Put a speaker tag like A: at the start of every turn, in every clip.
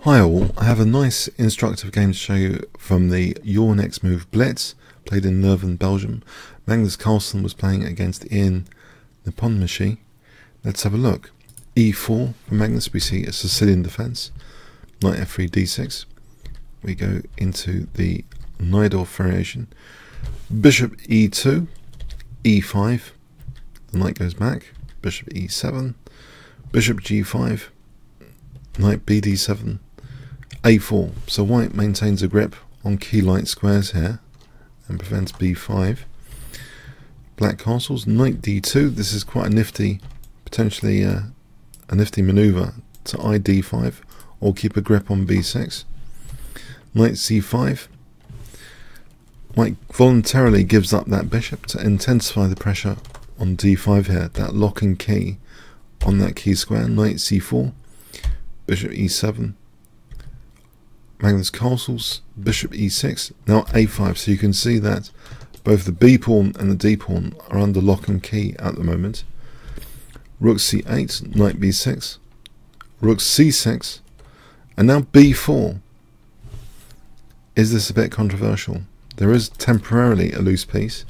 A: Hi all, I have a nice instructive game to show you from the YourNextMove Blitz, played in Leuven, Belgium. Magnus Carlsen was playing against Nepomniachtchi. Let's have a look. E4 for Magnus, we see a Sicilian Defence, knight f3 d6. We go into the Najdorf variation. Bishop e2, e5, the knight goes back, bishop e7, bishop g5, knight bd7, a4. So white maintains a grip on key light squares here and prevents b5. Black castles, knight d2. This is quite a nifty, potentially a nifty maneuver to id5 or keep a grip on b6. Knight c5. White voluntarily gives up that bishop to intensify the pressure on d5 here, that locking key on that key square. Knight c4, bishop e7, Magnus castles, bishop e6, now a5. So you can see that both the b pawn and the d pawn are under lock and key at the moment. Rook c8, knight b6, rook c6, and now b4. Is this a bit controversial? There is temporarily a loose piece,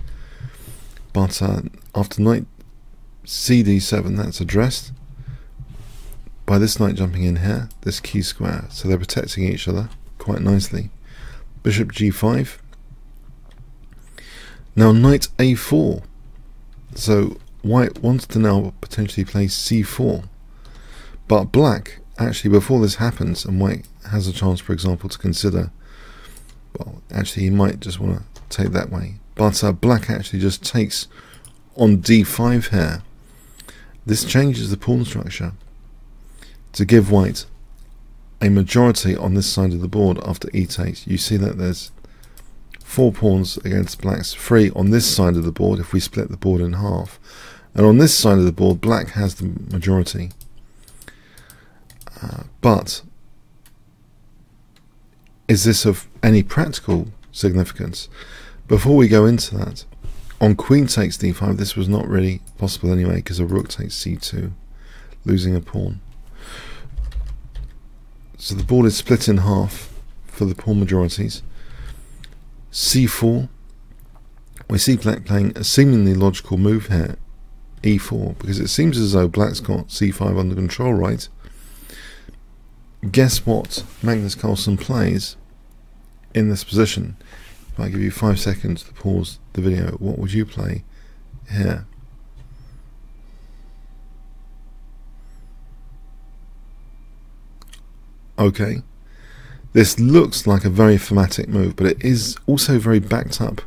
A: but after knight cd7, that's addressed by this knight jumping in here, this key square. So they're protecting each other quite nicely. Bishop g5. Now knight a4. So white wants to now potentially play c4. But black, actually before this happens, and white has a chance, for example, to consider, well, actually he might just want to take that way. But black actually just takes on d5 here. This changes the pawn structure to give white a majority on this side of the board after e takes. You see that there's 4 pawns against black's 3 on this side of the board if we split the board in half. And on this side of the board, black has the majority. But is this of any practical significance? Before we go into that, on queen takes d5, this was not really possible anyway because a rook takes c2, losing a pawn. So the board is split in half for the pawn majorities. c4. We see black playing a seemingly logical move here, e4, because it seems as though black's got c5 under control, right? Guess what Magnus Carlsen plays in this position? If I give you 5 seconds to pause the video, what would you play here? Okay, this looks like a very thematic move, but it is also very backed up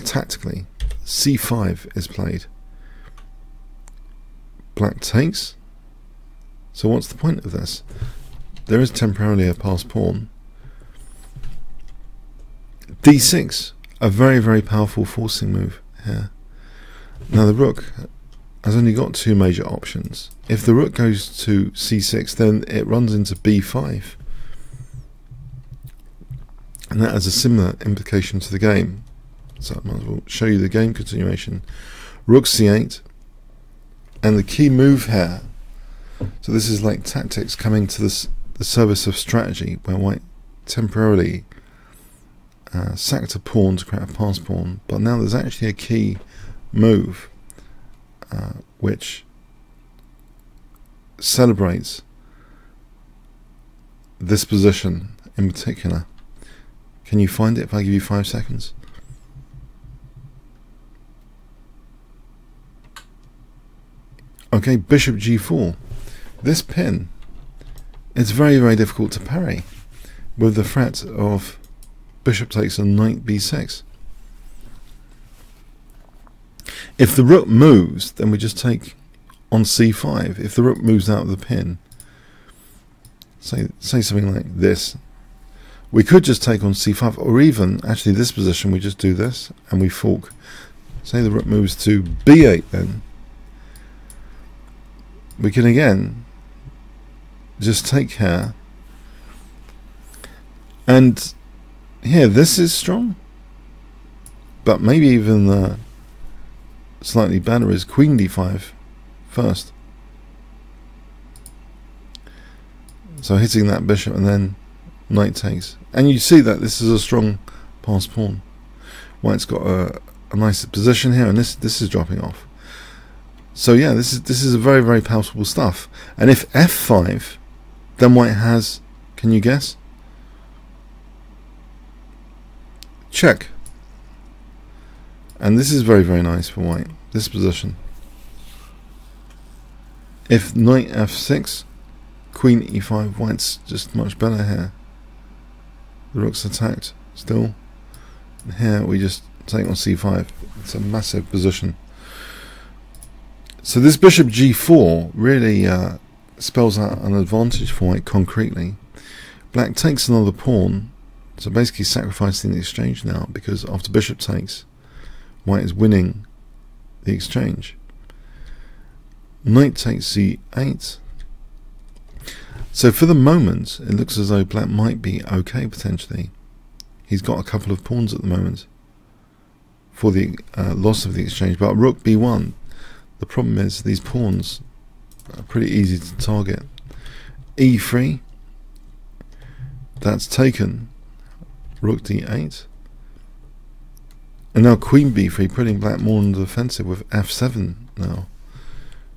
A: tactically. c5 is played. Black takes. So what's the point of this? There is temporarily a passed pawn. d6, a very, very powerful forcing move here. Now the rook has only got 2 major options. If the rook goes to c6, then it runs into b5. And that has a similar implication to the game. So I might as well show you the game continuation. Rook c8. And the key move here, so this is like tactics coming to the service of strategy, where white temporarily sacked a pawn to create a pass pawn, but now there's actually a key move which celebrates this position in particular. Can you find it if I give you 5 seconds? Okay, bishop g4. This pin, it's very, very difficult to parry with the threat of bishop takes on knight b6. If the rook moves, then we just take on c5. If the rook moves out of the pin, say something like this, we could just take on c5, or even actually this position we just do this and we fork. Say the rook moves to b8, then we can again just take here, and here this is strong, but maybe even slightly better is queen d5 first. So hitting that bishop and then knight takes. And you see that this is a strong passed pawn. White's got a nice position here, and this is dropping off. So yeah, this is a very, very palatable stuff. And if f5, then white has, can you guess? Check. And this is very, very nice for white, this position. If knight f6, queen e5, white's just much better here. The rook's attacked still. And here we just take on c5. It's a massive position. So this bishop g4 really spells out an advantage for white concretely. Black takes another pawn, so basically sacrificing the exchange now, because after bishop takes, white is winning the exchange. Knight takes c8. So for the moment, it looks as though black might be okay potentially. He's got a couple of pawns at the moment for the loss of the exchange, but rook b1. The problem is these pawns are pretty easy to target. e3, that's taken. Rook d8, and now queen b3, putting black more on the defensive with f7 now.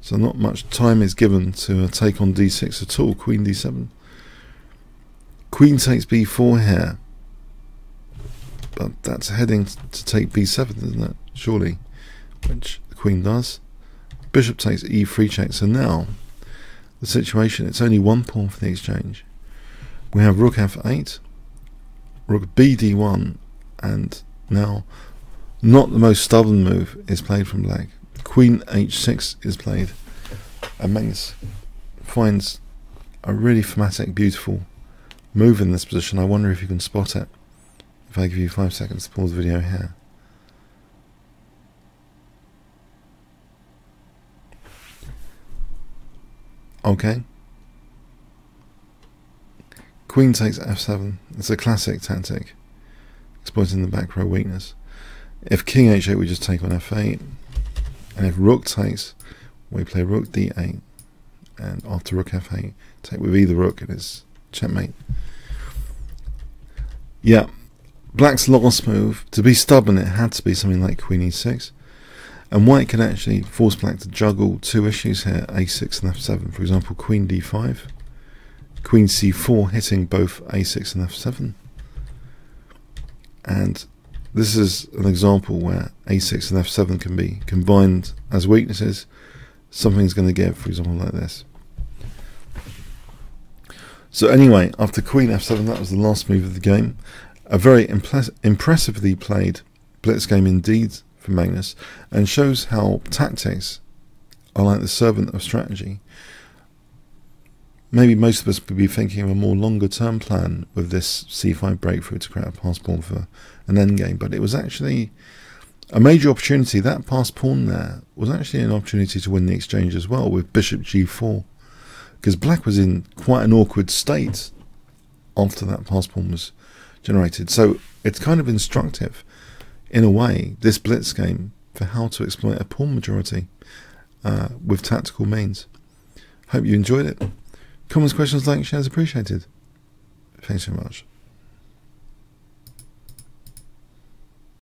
A: So not much time is given to take on d6 at all. Queen d7. Queen takes b4 here, but that's heading to take b7, isn't it? Surely, which the queen does. Bishop takes e3 check. So now the situation, it's only one pawn for the exchange. We have rook f8, rook bd1, and now not the most stubborn move is played from black. Queen h6 is played, and Magnus finds a really thematic, beautiful move in this position. I wonder if you can spot it if I give you 5 seconds to pause the video here. Okay. Queen takes f7. It's a classic tactic, exploiting the back row weakness. If king h8, we just take on f8. And if rook takes, we play rook d8. And after rook f8, take with either rook, and it's checkmate. Yeah, black's last move, to be stubborn, it had to be something like queen e6. And white can actually force black to juggle two issues here, a6 and f7. For example, queen d5, queen c4, hitting both a6 and f7. And this is an example where a6 and f7 can be combined as weaknesses. Something's going to give, for example, like this. So anyway, after queen f7, that was the last move of the game. A very impressively played blitz game indeed from Magnus, and shows how tactics are like the servant of strategy. Maybe most of us would be thinking of a more longer term plan with this c5 breakthrough to create a passed pawn for an endgame, but it was actually a major opportunity. That passed pawn there was actually an opportunity to win the exchange as well with bishop g4, because black was in quite an awkward state after that passed pawn was generated. So it's kind of instructive in a way, this blitz game, for how to exploit a pawn majority with tactical means. Hope you enjoyed it. Comments, questions, likes, shares appreciated. Thanks so much.